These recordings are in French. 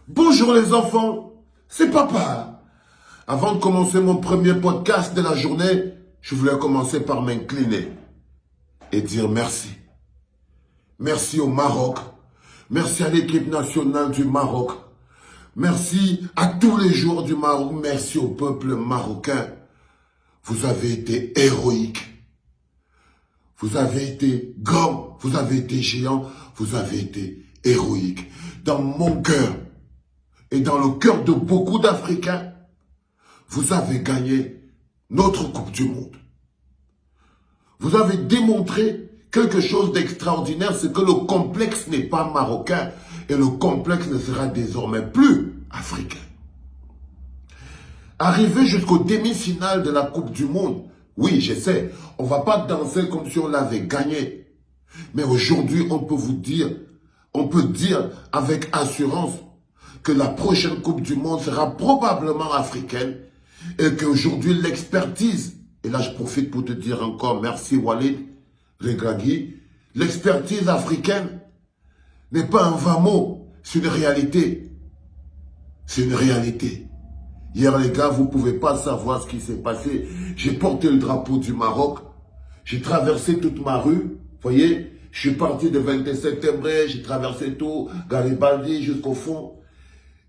Bonjour les enfants, c'est papa. Avant de commencer mon premier podcast de la journée, je voulais commencer par m'incliner et dire merci. Merci au Maroc, merci à l'équipe nationale du Maroc, merci à tous les joueurs du Maroc, merci au peuple marocain. Vous avez été héroïques, vous avez été grands, vous avez été géants, vous avez été héroïques. Dans mon cœur, et dans le cœur de beaucoup d'Africains, vous avez gagné notre Coupe du Monde. Vous avez démontré quelque chose d'extraordinaire, c'est que le complexe n'est pas marocain et le complexe ne sera désormais plus africain. Arrivé jusqu'au demi-finale de la Coupe du Monde, oui, je sais, on ne va pas danser comme si on l'avait gagné. Mais aujourd'hui, on peut dire avec assurance que la prochaine Coupe du Monde sera probablement africaine et qu'aujourd'hui l'expertise, et là je profite pour te dire encore merci Walid Regragui, l'expertise africaine n'est pas un vain mot, c'est une réalité. C'est une réalité. Hier les gars, vous ne pouvez pas savoir ce qui s'est passé. J'ai porté le drapeau du Maroc, j'ai traversé toute ma rue, vous voyez, je suis parti de 27 septembre, j'ai traversé tout, Garibaldi jusqu'au fond.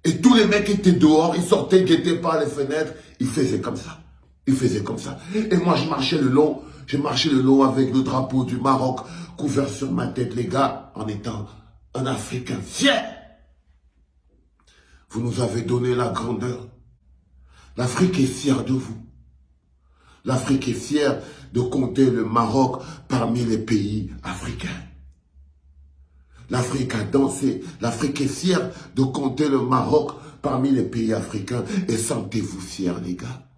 Et tous les mecs étaient dehors, ils sortaient, ils guettaient par les fenêtres, ils faisaient comme ça. Ils faisaient comme ça. Et moi, je marchais le long avec le drapeau du Maroc couvert sur ma tête, les gars, en étant un Africain fier. Vous nous avez donné la grandeur. L'Afrique est fière de vous. L'Afrique est fière de compter le Maroc parmi les pays africains. L'Afrique a dansé. L'Afrique est fière de compter le Maroc parmi les pays africains. Et sentez-vous fiers, les gars.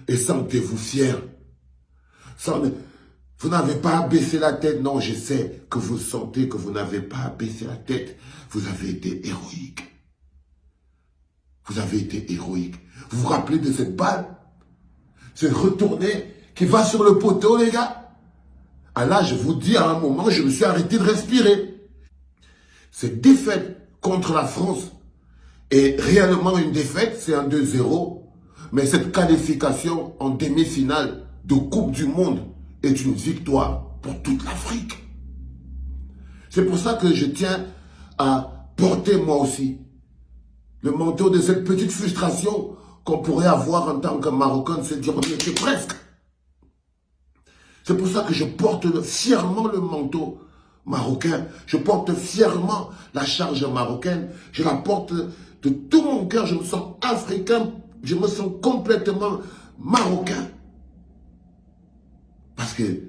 Et sentez-vous fiers. Vous n'avez pas à baisser la tête. Non, je sais que vous sentez que vous n'avez pas à baisser la tête. Vous avez été héroïque. Vous avez été héroïque. Vous vous rappelez de cette balle? C'est retourné qui va sur le poteau, les gars. Ah là, je vous dis, à un moment, je me suis arrêté de respirer. Cette défaite contre la France est réellement une défaite, c'est un 2-0. Mais cette qualification en demi-finale de Coupe du Monde est une victoire pour toute l'Afrique. C'est pour ça que je tiens à porter moi aussi le manteau de cette petite frustration qu'on pourrait avoir en tant que Marocain, de se dire on y était presque. C'est pour ça que je porte fièrement le manteau marocain. Je porte fièrement la charge marocaine. Je la porte de tout mon cœur. Je me sens africain. Je me sens complètement marocain. Parce que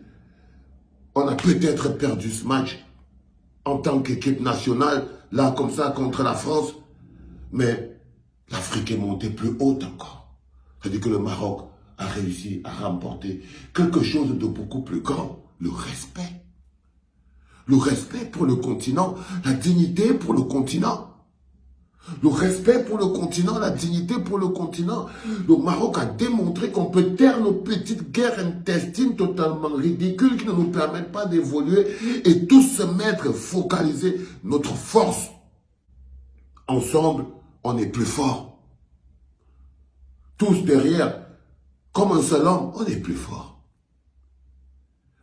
on a peut-être perdu ce match en tant qu'équipe nationale, là comme ça contre la France. Mais l'Afrique est montée plus haute encore. C'est-à-dire que le Maroc a réussi à remporter quelque chose de beaucoup plus grand, le respect. Le respect pour le continent, la dignité pour le continent. Le respect pour le continent, la dignité pour le continent. Le Maroc a démontré qu'on peut taire nos petites guerres intestines totalement ridicules qui ne nous permettent pas d'évoluer et tous se mettre, focaliser notre force. Ensemble, on est plus fort. Tous derrière, comme un seul homme, on est plus fort.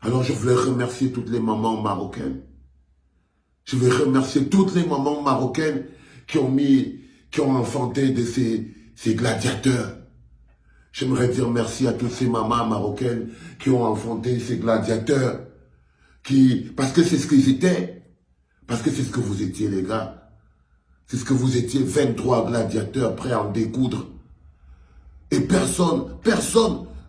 Alors je voulais remercier toutes les mamans marocaines. Je veux remercier toutes les mamans marocaines qui ont enfanté de ces gladiateurs. J'aimerais dire merci à toutes ces mamans marocaines qui ont enfanté ces gladiateurs. Parce que c'est ce qu'ils étaient. Parce que c'est ce que vous étiez, les gars. C'est ce que vous étiez, 23 gladiateurs prêts à en découdre. Et personne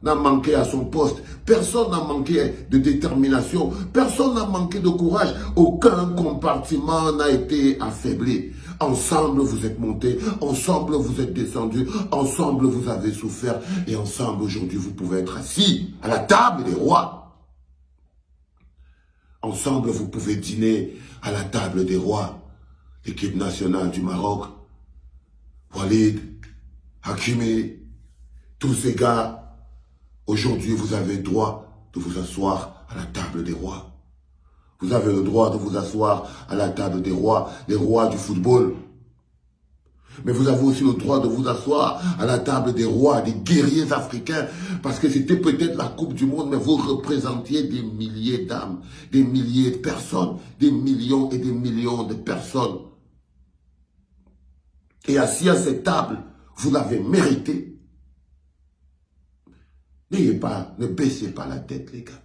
n'a manqué à son poste. Personne n'a manqué de détermination. Personne n'a manqué de courage. Aucun compartiment n'a été affaibli. Ensemble, vous êtes montés. Ensemble, vous êtes descendus. Ensemble, vous avez souffert. Et ensemble, aujourd'hui, vous pouvez être assis à la table des rois. Ensemble, vous pouvez dîner à la table des rois. L'équipe nationale du Maroc, Walid, Hakimi, tous ces gars, aujourd'hui vous avez le droit de vous asseoir à la table des rois. Vous avez le droit de vous asseoir à la table des rois, les rois du football. Mais vous avez aussi le droit de vous asseoir à la table des rois, des guerriers africains, parce que c'était peut-être la Coupe du Monde, mais vous représentiez des milliers d'âmes, des milliers de personnes, des millions et des millions de personnes. Et assis à cette table, vous l'avez mérité. Ne baissez pas la tête, les gars.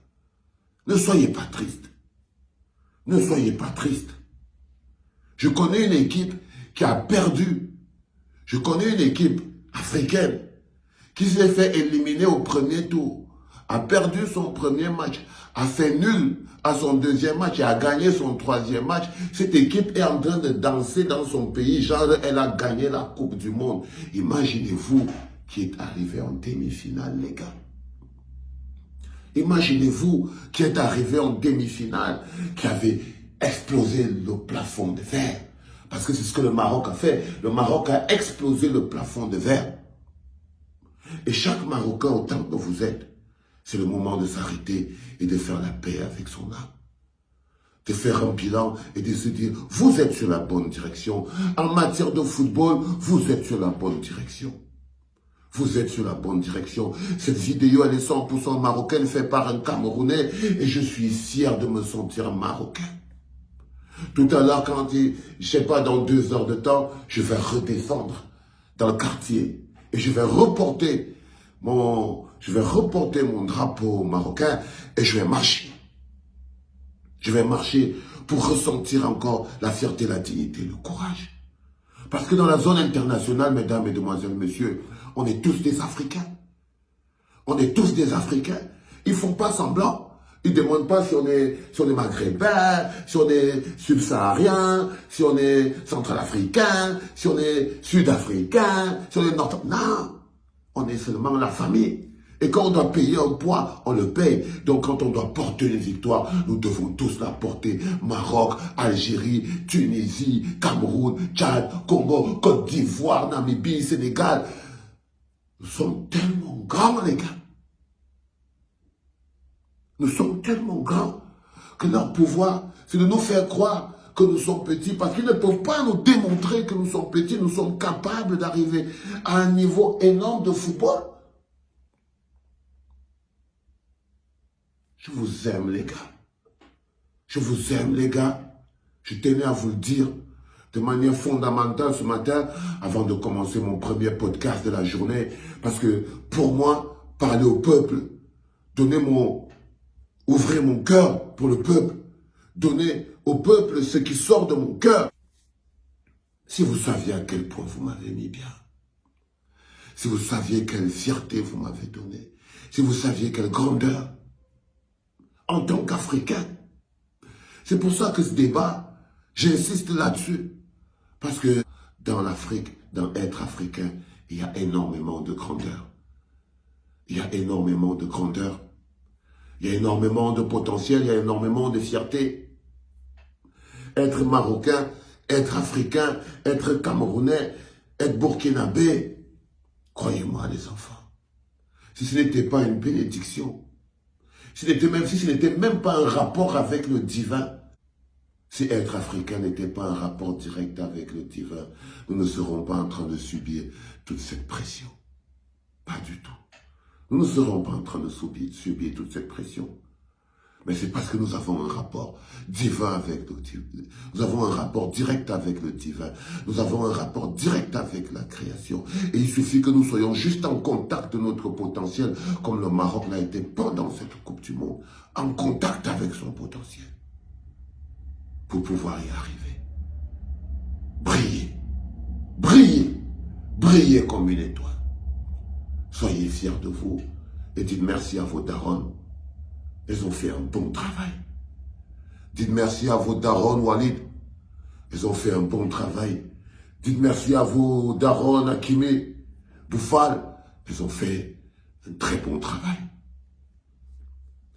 Ne soyez pas tristes. Ne soyez pas tristes. Je connais une équipe qui a perdu. Je connais une équipe africaine qui s'est fait éliminer au premier tour, a perdu son premier match, a fait nul à son deuxième match et a gagné son troisième match. Cette équipe est en train de danser dans son pays, genre elle a gagné la Coupe du Monde. Imaginez-vous qui est arrivé en demi-finale, les gars. Imaginez-vous qui est arrivé en demi-finale, qui avait explosé le plafond de verre. Parce que c'est ce que le Maroc a fait. Le Maroc a explosé le plafond de verre. Et chaque Marocain, autant que vous êtes, c'est le moment de s'arrêter et de faire la paix avec son âme. De faire un bilan et de se dire, vous êtes sur la bonne direction. En matière de football, vous êtes sur la bonne direction. Vous êtes sur la bonne direction. Cette vidéo, elle est 100% marocaine, faite par un Camerounais, et je suis fier de me sentir marocain. Tout à l'heure, quand je sais pas, dans 2 heures de temps, je vais redescendre dans le quartier et je vais reporter mon drapeau marocain et je vais marcher. Je vais marcher pour ressentir encore la fierté, la dignité, le courage. Parce que dans la zone internationale, mesdames, mesdemoiselles, messieurs, on est tous des Africains. On est tous des Africains. Ils font pas semblant. Ils ne demandent pas si on est maghrébin, si on est subsaharien, si on est central-africain, si on est sud-africain, si on est nord... Non, on est seulement la famille. Et quand on doit payer un poids, on le paye. Donc quand on doit porter une victoire, nous devons tous la porter. Maroc, Algérie, Tunisie, Cameroun, Tchad, Congo, Côte d'Ivoire, Namibie, Sénégal. Nous sommes tellement grands, les gars. Nous sommes tellement grands que leur pouvoir, c'est de nous faire croire que nous sommes petits, parce qu'ils ne peuvent pas nous démontrer que nous sommes petits. Nous sommes capables d'arriver à un niveau énorme de football. Je vous aime, les gars. Je vous aime, les gars. Je tenais à vous le dire de manière fondamentale ce matin, avant de commencer mon premier podcast de la journée, parce que pour moi, parler au peuple, ouvrir mon cœur pour le peuple, donner au peuple ce qui sort de mon cœur. Si vous saviez à quel point vous m'avez mis bien, si vous saviez quelle fierté vous m'avez donné, si vous saviez quelle grandeur, en tant qu'Africain. C'est pour ça que ce débat, j'insiste là-dessus. Parce que dans l'Afrique, dans être africain, il y a énormément de grandeur. Il y a énormément de grandeur. Il y a énormément de potentiel, il y a énormément de fierté. Être marocain, être africain, être camerounais, être burkinabé, croyez-moi les enfants, si ce n'était pas une bénédiction, si ce n'était même pas un rapport avec le divin, si être africain n'était pas un rapport direct avec le divin, nous ne serons pas en train de subir toute cette pression. Pas du tout. Nous ne serons pas en train de subir toute cette pression. Mais c'est parce que nous avons un rapport divin avec le divin. Nous avons un rapport direct avec le divin. Nous avons un rapport direct avec la création. Et il suffit que nous soyons juste en contact de notre potentiel, comme le Maroc l'a été pendant cette Coupe du Monde, en contact avec son potentiel, pour pouvoir y arriver. Brillez, brillez, brillez comme une étoile. Soyez fiers de vous et dites merci à vos darons. Ils ont fait un bon travail. Dites merci à vos darons, Walid. Ils ont fait un bon travail. Dites merci à vos darons, Hakimi, Boufal. Ils ont fait un très bon travail.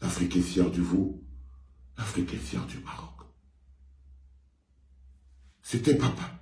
L'Afrique est fière de vous. L'Afrique est fière du Maroc. C'était papa.